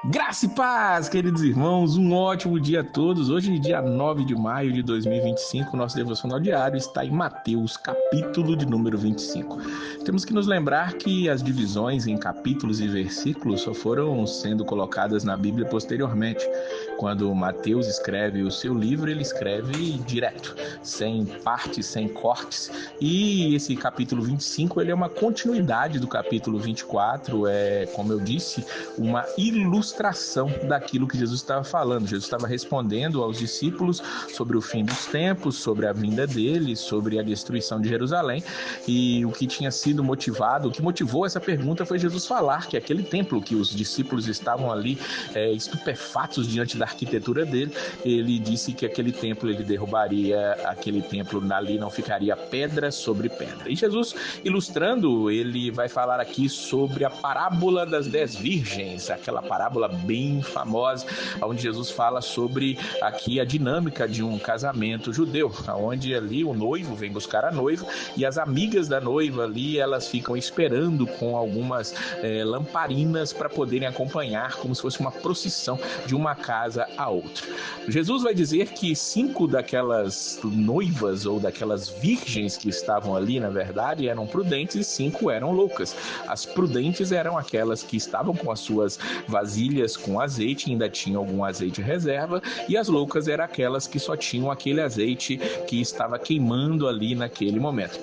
Graça e paz, queridos irmãos, um ótimo dia a todos. Hoje, dia 9 de maio de 2025, nosso devocional diário está em Mateus, capítulo de número 25. Temos que nos lembrar que as divisões em capítulos e versículos só foram sendo colocadas na Bíblia posteriormente. Quando Mateus escreve o seu livro, ele escreve direto, sem partes, sem cortes. E esse capítulo 25, ele é uma continuidade do capítulo 24, como eu disse, uma ilustração daquilo que Jesus estava falando. Jesus estava respondendo aos discípulos sobre o fim dos tempos, sobre a vinda dele, sobre a destruição de Jerusalém, e o que tinha sido motivado, o que motivou essa pergunta foi Jesus falar que aquele templo que os discípulos estavam ali estupefatos diante da arquitetura dele, ele disse que aquele templo ele derrubaria, aquele templo ali não ficaria pedra sobre pedra. E Jesus, ilustrando, ele vai falar aqui sobre a parábola das 10 virgens, aquela parábola bem famosa, onde Jesus fala sobre aqui a dinâmica de um casamento judeu, onde ali o noivo vem buscar a noiva e as amigas da noiva ali, elas ficam esperando com algumas lamparinas para poderem acompanhar, como se fosse uma procissão de uma casa a outra. Jesus vai dizer que 5 daquelas noivas ou daquelas virgens que estavam ali, na verdade, eram prudentes e 5 eram loucas. As prudentes eram aquelas que estavam com as suas vasilhas com azeite, ainda tinham algum azeite reserva, e as loucas eram aquelas que só tinham aquele azeite que estava queimando ali naquele momento.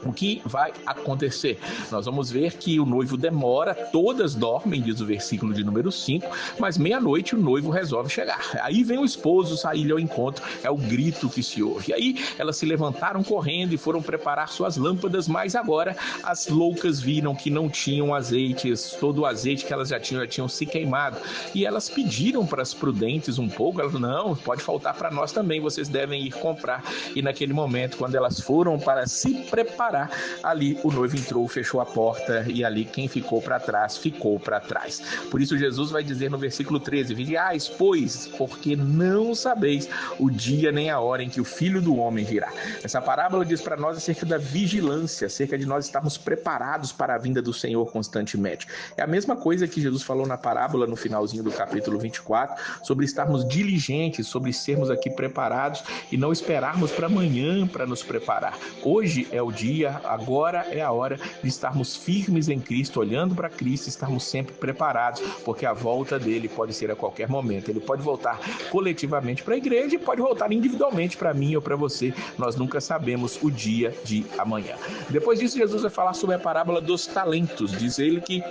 O que vai acontecer? Nós vamos ver que o noivo demora, todas dormem, diz o versículo de número 5, mas meia-noite o noivo resolve chegar. Aí vem o esposo sair ao encontro, é o grito que se ouve. Aí elas se levantaram correndo e foram preparar suas lâmpadas, mas agora as loucas viram que não tinham azeite, todo o azeite que elas já tinham se queimado. E elas pediram para as prudentes um pouco, elas não, pode faltar para nós também, vocês devem ir comprar. E naquele momento, quando elas foram para se preparar, ali o noivo entrou, fechou a porta e ali quem ficou para trás, ficou para trás. Por isso Jesus vai dizer no versículo 13, vigiais, pois, porque não sabeis o dia nem a hora em que o Filho do Homem virá. Essa parábola diz para nós acerca da vigilância, acerca de nós estarmos preparados para a vinda do Senhor constantemente. É a mesma coisa que Jesus falou na parábola no finalzinho do capítulo 24, sobre estarmos diligentes, sobre sermos aqui preparados e não esperarmos para amanhã para nos preparar. Hoje é o dia, agora é a hora de estarmos firmes em Cristo, olhando para Cristo, estarmos sempre preparados, porque a volta dele pode ser a qualquer momento. Ele pode voltar coletivamente para a igreja e pode voltar individualmente para mim ou para você. Nós nunca sabemos o dia de amanhã. Depois disso, Jesus vai falar sobre a parábola dos talentos. Diz ele que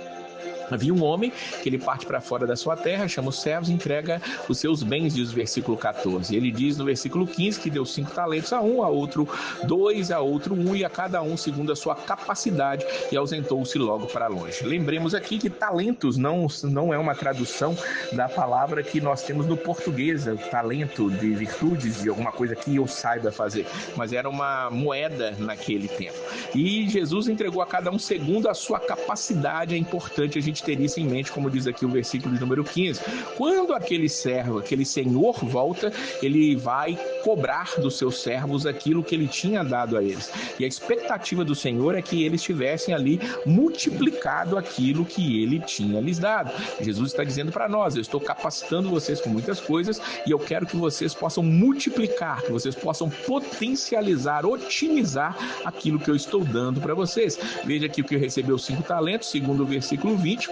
havia um homem que ele parte para fora da sua terra, chama os servos e entrega os seus bens, diz o versículo 14. Ele diz no versículo 15 que deu 5 talentos a um, a outro 2, a outro 1 e a cada um segundo a sua capacidade e ausentou-se logo para longe. Lembremos aqui que talentos não é uma tradução da palavra que nós temos no português, talento de virtudes, de alguma coisa que eu saiba fazer, mas era uma moeda naquele tempo. E Jesus entregou a cada um segundo a sua capacidade. É importante a gente ter isso em mente, como diz aqui o versículo de número 15. Quando aquele servo, aquele senhor volta, ele vai cobrar dos seus servos aquilo que ele tinha dado a eles. E a expectativa do Senhor é que eles tivessem ali multiplicado aquilo que ele tinha lhes dado. Jesus está dizendo para nós, eu estou capacitando vocês com muitas coisas e eu quero que vocês possam multiplicar, que vocês possam potencializar, otimizar aquilo que eu estou dando para vocês. Veja aqui o que recebeu 5 talentos, segundo o versículo 20.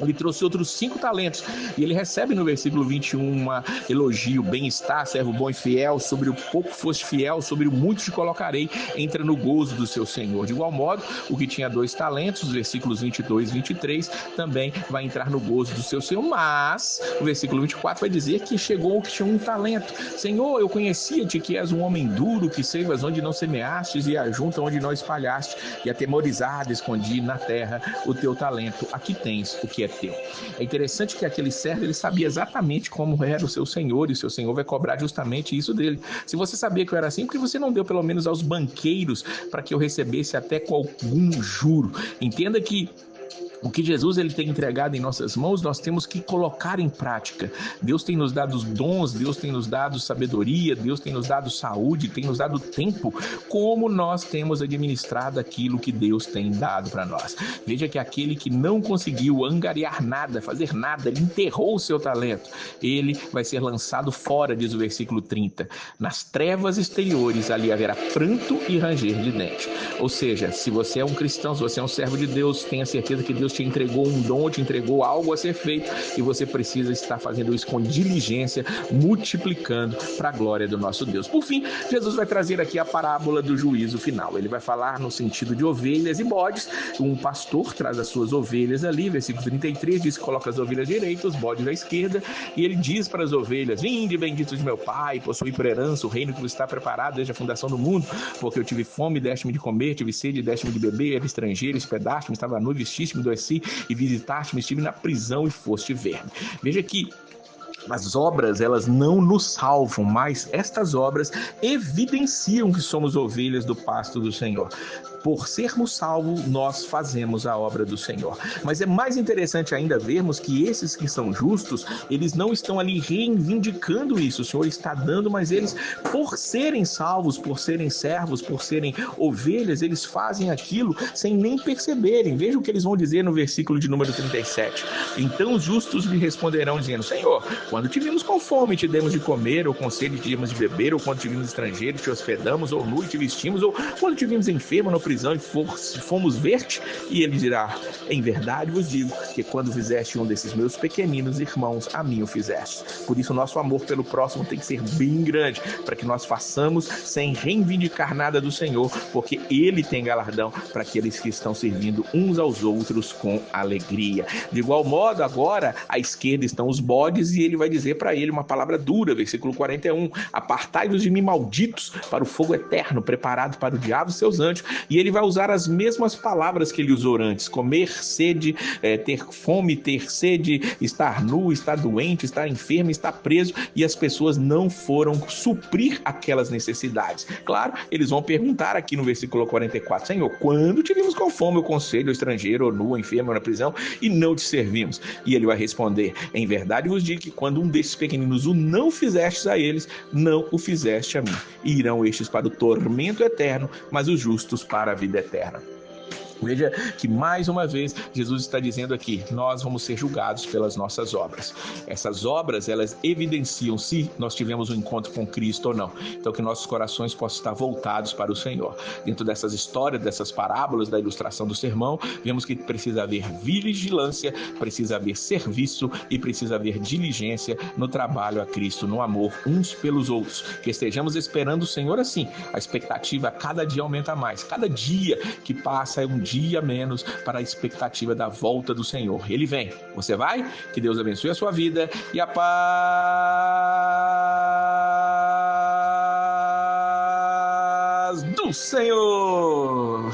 Ele trouxe outros 5 talentos e ele recebe no versículo 21 um elogio, bem-estar, servo bom e fiel, sobre o pouco foste fiel, sobre o muito te colocarei, entra no gozo do seu Senhor. De igual modo, o que tinha 2 talentos, os versículos 22 e 23, também vai entrar no gozo do seu Senhor, mas o versículo 24 vai dizer que chegou o que tinha 1 talento. Senhor, eu conhecia-te que és um homem duro, que ceivas onde não semeastes e ajunta onde não espalhaste, e atemorizado escondi na terra o teu talento. Aqui tens o que é teu. É interessante que aquele servo, ele sabia exatamente como era o seu senhor, e o seu senhor vai cobrar justamente isso dele. Se você sabia que eu era assim, por que você não deu pelo menos aos banqueiros para que eu recebesse até com algum juro? Entenda que O que Jesus ele tem entregado em nossas mãos, nós temos que colocar em prática. Deus tem nos dado os dons, Deus tem nos dado sabedoria, Deus tem nos dado saúde, tem nos dado tempo. Como nós temos administrado aquilo que Deus tem dado para nós? Veja que aquele que não conseguiu angariar nada, fazer nada, ele enterrou o seu talento, ele vai ser lançado fora, diz o versículo 30. Nas trevas exteriores ali haverá pranto e ranger de dente. Ou seja, se você é um cristão, se você é um servo de Deus, tenha certeza que Deus te entregou um dom, te entregou algo a ser feito e você precisa estar fazendo isso com diligência, multiplicando para a glória do nosso Deus. Por fim, Jesus vai trazer aqui a parábola do juízo final. Ele vai falar no sentido de ovelhas e bodes. Um pastor traz as suas ovelhas ali, versículo 33 diz que coloca as ovelhas à direita, os bodes à esquerda, e ele diz para as ovelhas: vinde benditos de meu Pai, possui por herança o reino que vos está preparado desde a fundação do mundo, porque eu tive fome, deste-me de comer, tive sede, deste-me de beber, era estrangeiro, hospedaste-me, estava nu, vestiste-me, adoeci e visitaste-me, estive na prisão e foste ver-me. Veja que as obras, elas não nos salvam, mas estas obras evidenciam que somos ovelhas do pasto do Senhor. Por sermos salvos, nós fazemos a obra do Senhor. Mas é mais interessante ainda vermos que esses que são justos, eles não estão ali reivindicando isso. O Senhor está dando, mas eles, por serem salvos, por serem servos, por serem ovelhas, eles fazem aquilo sem nem perceberem. Veja o que eles vão dizer no versículo de número 37. Então os justos lhe responderão dizendo: Senhor, quando te vimos com fome, te demos de comer, ou com sede, te demos de beber, ou quando te vimos estrangeiro, te hospedamos, ou nu e te vestimos, ou quando te vimos enfermo na prisão e fomos ver-te? E ele dirá: em verdade vos digo que quando fizeste um desses meus pequeninos irmãos, a mim o fizeste. Por isso o nosso amor pelo próximo tem que ser bem grande, para que nós façamos sem reivindicar nada do Senhor, porque ele tem galardão para aqueles que estão servindo uns aos outros com alegria. De igual modo, agora à esquerda estão os bodes, e ele vai dizer para ele uma palavra dura, versículo 41: apartai-vos de mim, malditos, para o fogo eterno preparado para o diabo e seus anjos. E ele vai usar as mesmas palavras que ele usou antes: comer, sede, ter fome, ter sede, estar nu, estar doente, estar enfermo, estar preso, e as pessoas não foram suprir aquelas necessidades. Claro, eles vão perguntar aqui no versículo 44: Senhor, quando te vimos com fome ou com sede, ou estrangeiro, ou nu, ou enfermo, ou na prisão, e não te servimos? E ele vai responder: em verdade vos digo que quando um desses pequeninos o não fizestes a eles, não o fizeste a mim. E irão estes para o tormento eterno, mas os justos para a vida eterna. Veja que mais uma vez Jesus está dizendo aqui: nós vamos ser julgados pelas nossas obras. Essas obras, elas evidenciam se nós tivemos um encontro com Cristo ou não. Então que nossos corações possam estar voltados para o Senhor. Dentro dessas histórias, dessas parábolas, da ilustração do sermão, vemos que precisa haver vigilância, precisa haver serviço e precisa haver diligência no trabalho a Cristo, no amor uns pelos outros. Que estejamos esperando o Senhor assim. A expectativa a cada dia aumenta mais. Cada dia que passa é um dia menos para a expectativa da volta do Senhor. Ele vem. Você vai? Que Deus abençoe a sua vida e a paz do Senhor.